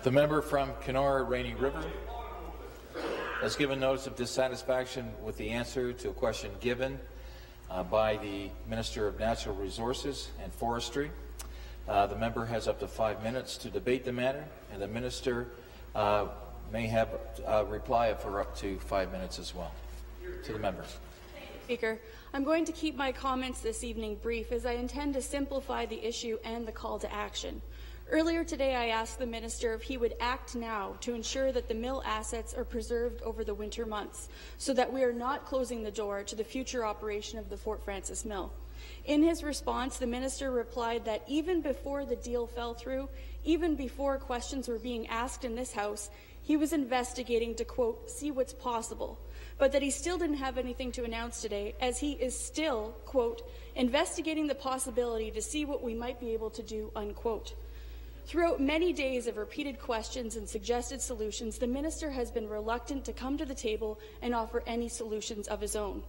The member from Kenora-Rainy River has given notice of dissatisfaction with the answer to a question given by the Minister of Natural Resources and Forestry. The member has up to 5 minutes to debate the matter, and the minister may have a reply for up to 5 minutes as well. To the member. Speaker, I'm going to keep my comments this evening brief, as I intend to simplify the issue and the call to action. Earlier today, I asked the minister if he would act now to ensure that the mill assets are preserved over the winter months, so that we are not closing the door to the future operation of the Fort Frances Mill. In his response, the minister replied that even before the deal fell through, even before questions were being asked in this House, he was investigating to, quote, see what's possible, but that he still didn't have anything to announce today, as he is still, quote, investigating the possibility to see what we might be able to do, unquote. Throughout many days of repeated questions and suggested solutions, the minister has been reluctant to come to the table and offer any solutions of his own.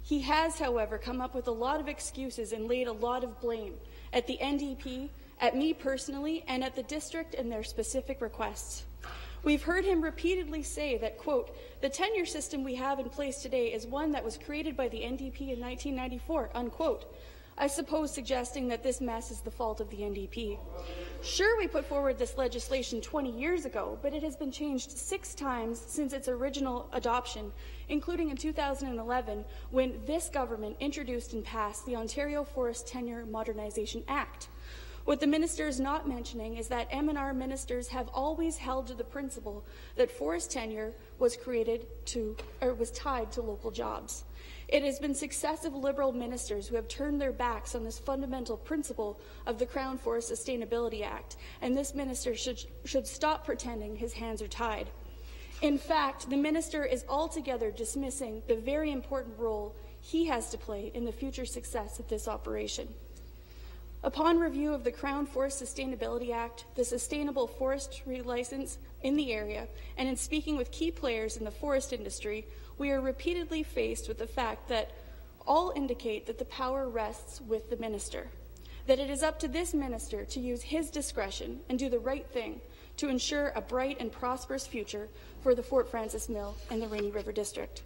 He has, however, come up with a lot of excuses and laid a lot of blame at the NDP, at me personally, and at the district and their specific requests. We've heard him repeatedly say that, quote, the tenure system we have in place today is one that was created by the NDP in 1994, unquote. I suppose suggesting that this mess is the fault of the NDP. Sure, we put forward this legislation 20 years ago, but it has been changed 6 times since its original adoption, including in 2011, when this government introduced and passed the Ontario Forest Tenure Modernization Act. What the minister is not mentioning is that M&R ministers have always held to the principle that forest tenure was tied to local jobs. It has been successive Liberal ministers who have turned their backs on this fundamental principle of the Crown Forest Sustainability Act, and this minister should stop pretending his hands are tied. In fact, the minister is altogether dismissing the very important role he has to play in the future success of this operation. Upon review of the Crown Forest Sustainability Act, the sustainable forestry license in the area, and in speaking with key players in the forest industry, we are repeatedly faced with the fact that all indicate that the power rests with the minister, that it is up to this minister to use his discretion and do the right thing to ensure a bright and prosperous future for the Fort Frances Mill and the Rainy River District.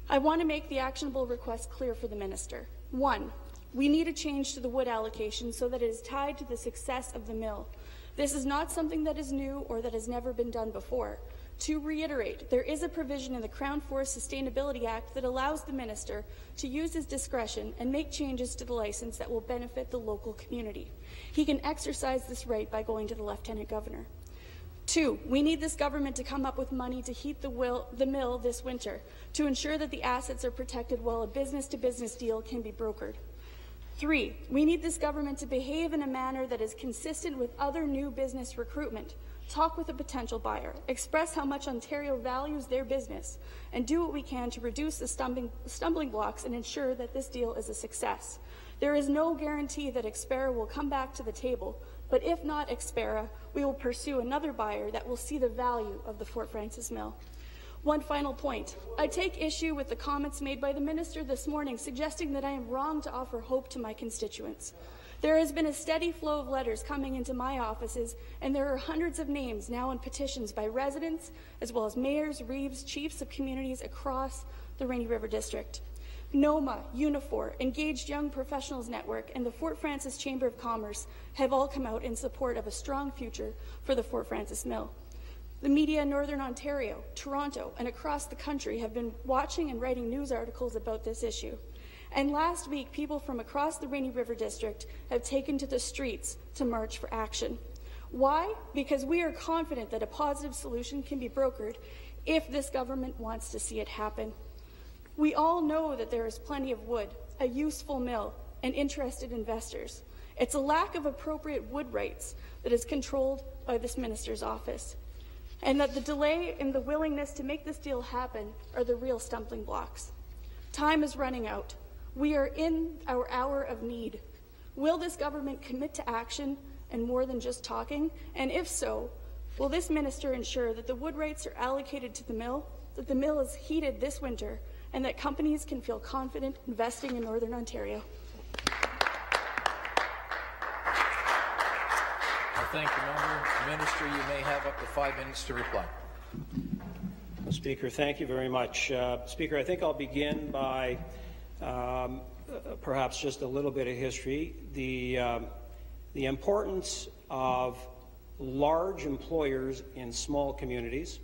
I want to make the actionable request clear for the minister. 1. We need a change to the wood allocation so that it is tied to the success of the mill. This is not something that is new or that has never been done before. To reiterate, there is a provision in the Crown Forest Sustainability Act that allows the minister to use his discretion and make changes to the license that will benefit the local community. He can exercise this right by going to the Lieutenant Governor. 2, we need this government to come up with money to heat the mill this winter to ensure that the assets are protected while a business-to-business deal can be brokered. 3, we need this government to behave in a manner that is consistent with other new business recruitment. Talk with a potential buyer, express how much Ontario values their business, and do what we can to reduce the stumbling blocks and ensure that this deal is a success. There is no guarantee that Expera will come back to the table, but if not Expera, we will pursue another buyer that will see the value of the Fort Frances Mill. One final point. I take issue with the comments made by the minister this morning suggesting that I am wrong to offer hope to my constituents. There has been a steady flow of letters coming into my offices, and there are hundreds of names now in petitions by residents, as well as mayors, reeves, chiefs of communities across the Rainy River District. NOMA, Unifor, Engaged Young Professionals Network, and the Fort Frances Chamber of Commerce have all come out in support of a strong future for the Fort Frances Mill. The media in Northern Ontario, Toronto, and across the country have been watching and writing news articles about this issue. And last week, people from across the Rainy River District have taken to the streets to march for action. Why? Because we are confident that a positive solution can be brokered if this government wants to see it happen. We all know that there is plenty of wood, a useful mill, and interested investors. It's a lack of appropriate wood rights that is controlled by this minister's office, and that the delay in the willingness to make this deal happen are the real stumbling blocks. Time is running out. We are in our hour of need. Will this government commit to action and more than just talking? And if so, will this minister ensure that the wood rights are allocated to the mill, that the mill is heated this winter, and that companies can feel confident investing in Northern Ontario? Thank you, member. Minister, you may have up to 5 minutes to reply. Speaker, thank you very much. Speaker, I think I'll begin by perhaps just a little bit of history. The importance of large employers in small communities,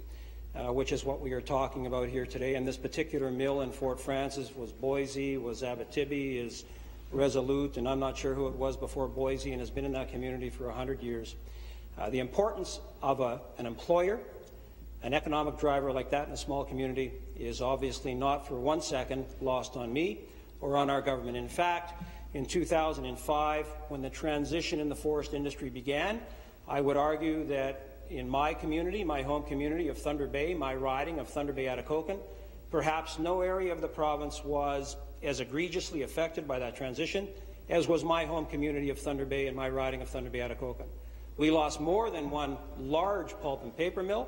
which is what we are talking about here today. And this particular mill in Fort Frances was Boise, was Abitibi, is Resolute, and I'm not sure who it was before Boise, and has been in that community for 100 years. The importance of an employer, an economic driver like that in a small community, is obviously not for 1 second lost on me or on our government. In fact, in 2005, when the transition in the forest industry began, I would argue that in my community, my home community of Thunder Bay, my riding of Thunder Bay Atikokan, perhaps no area of the province was as egregiously affected by that transition as was my home community of Thunder Bay and my riding of Thunder Bay Atikokan. We lost more than one large pulp and paper mill,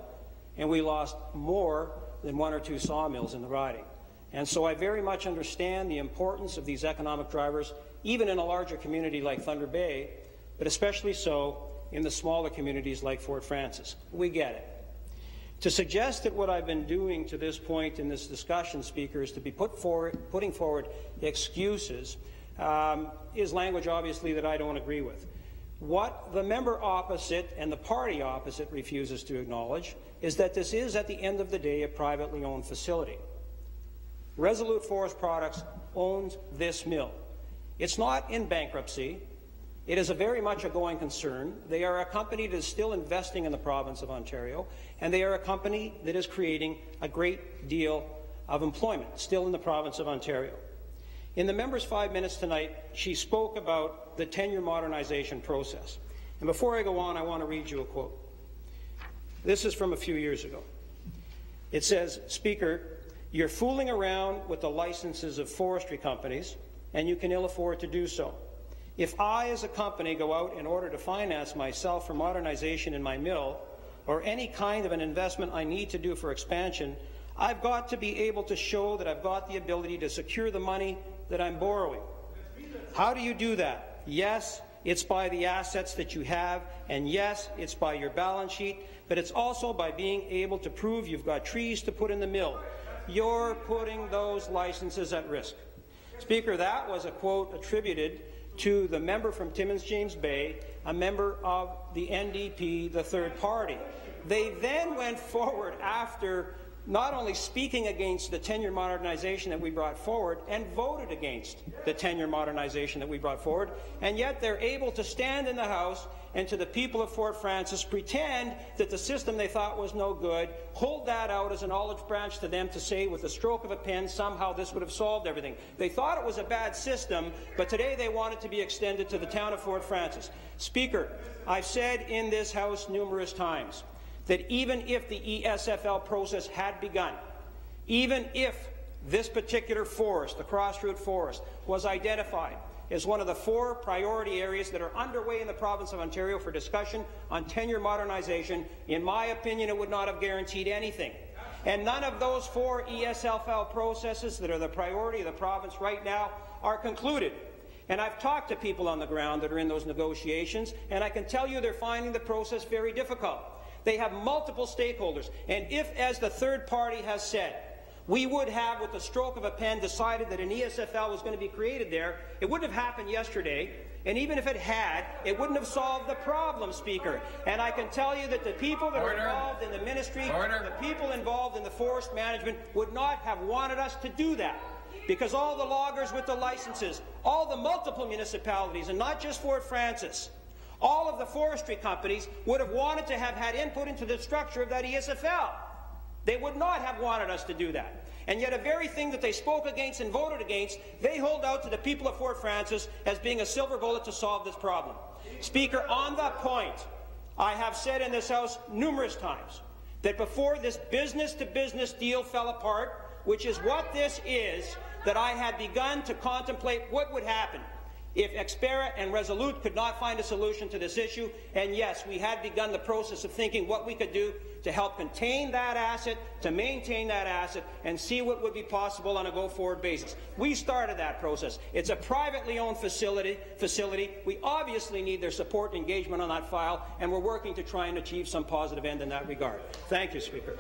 and we lost more than 1 or 2 sawmills in the riding. And so I very much understand the importance of these economic drivers, even in a larger community like Thunder Bay, but especially so in the smaller communities like Fort Frances. We get it. To suggest that what I've been doing to this point in this discussion, Speaker, is to be putting forward excuses is language, obviously, that I don't agree with. What the member opposite and the party opposite refuses to acknowledge is that this is, at the end of the day, a privately owned facility. Resolute Forest Products owns this mill. It's not in bankruptcy. It is very much a going concern. They are a company that is still investing in the province of Ontario, and they are a company that is creating a great deal of employment still in the province of Ontario. In the member's 5 minutes tonight, she spoke about the tenure modernization process. And before I go on, I want to read you a quote. This is from a few years ago. It says, "Speaker, you're fooling around with the licenses of forestry companies, and you can ill afford to do so. If I, as a company, go out in order to finance myself for modernization in my mill, or any kind of an investment I need to do for expansion, I've got to be able to show that I've got the ability to secure the money that I'm borrowing. How do you do that? Yes, it's by the assets that you have, and yes, it's by your balance sheet, but it's also by being able to prove you've got trees to put in the mill. You're putting those licenses at risk." Speaker, that was a quote attributed to the member from Timmins-James Bay, a member of the NDP, the third party. They then went forward after not only speaking against the tenure modernization that we brought forward and voted against the tenure modernization that we brought forward, and yet they're able to stand in the House and to the people of Fort Frances pretend that the system they thought was no good, hold that out as an olive branch to them to say with a stroke of a pen somehow this would have solved everything. They thought it was a bad system, but today they want it to be extended to the town of Fort Frances. Speaker, I've said in this House numerous times that even if the ESFL process had begun, even if this particular forest, the Crossroad Forest, was identified as one of the 4 priority areas that are underway in the province of Ontario for discussion on tenure modernization, in my opinion, it would not have guaranteed anything. And none of those 4 ESFL processes that are the priority of the province right now are concluded. And I've talked to people on the ground that are in those negotiations, and I can tell you they're finding the process very difficult. They have multiple stakeholders, and if, as the third party has said, we would have, with the stroke of a pen, decided that an ESFL was going to be created there, it wouldn't have happened yesterday, and even if it had, it wouldn't have solved the problem, Speaker. And I can tell you that the people that are involved in the ministry, the people involved in the forest management, would not have wanted us to do that. Because all the loggers with the licenses, all the multiple municipalities, and not just Fort Frances, all of the forestry companies would have wanted to have had input into the structure of that ESFL. They would not have wanted us to do that. And yet a very thing that they spoke against and voted against, they hold out to the people of Fort Frances as being a silver bullet to solve this problem. Speaker, on that point, I have said in this House numerous times that before this business-to-business deal fell apart, which is what this is, that I had begun to contemplate what would happen if Expera and Resolute could not find a solution to this issue, and yes, we had begun the process of thinking what we could do to help contain that asset, to maintain that asset, and see what would be possible on a go-forward basis. We started that process. It's a privately owned facility. We obviously need their support and engagement on that file, and we're working to try and achieve some positive end in that regard. Thank you, Speaker.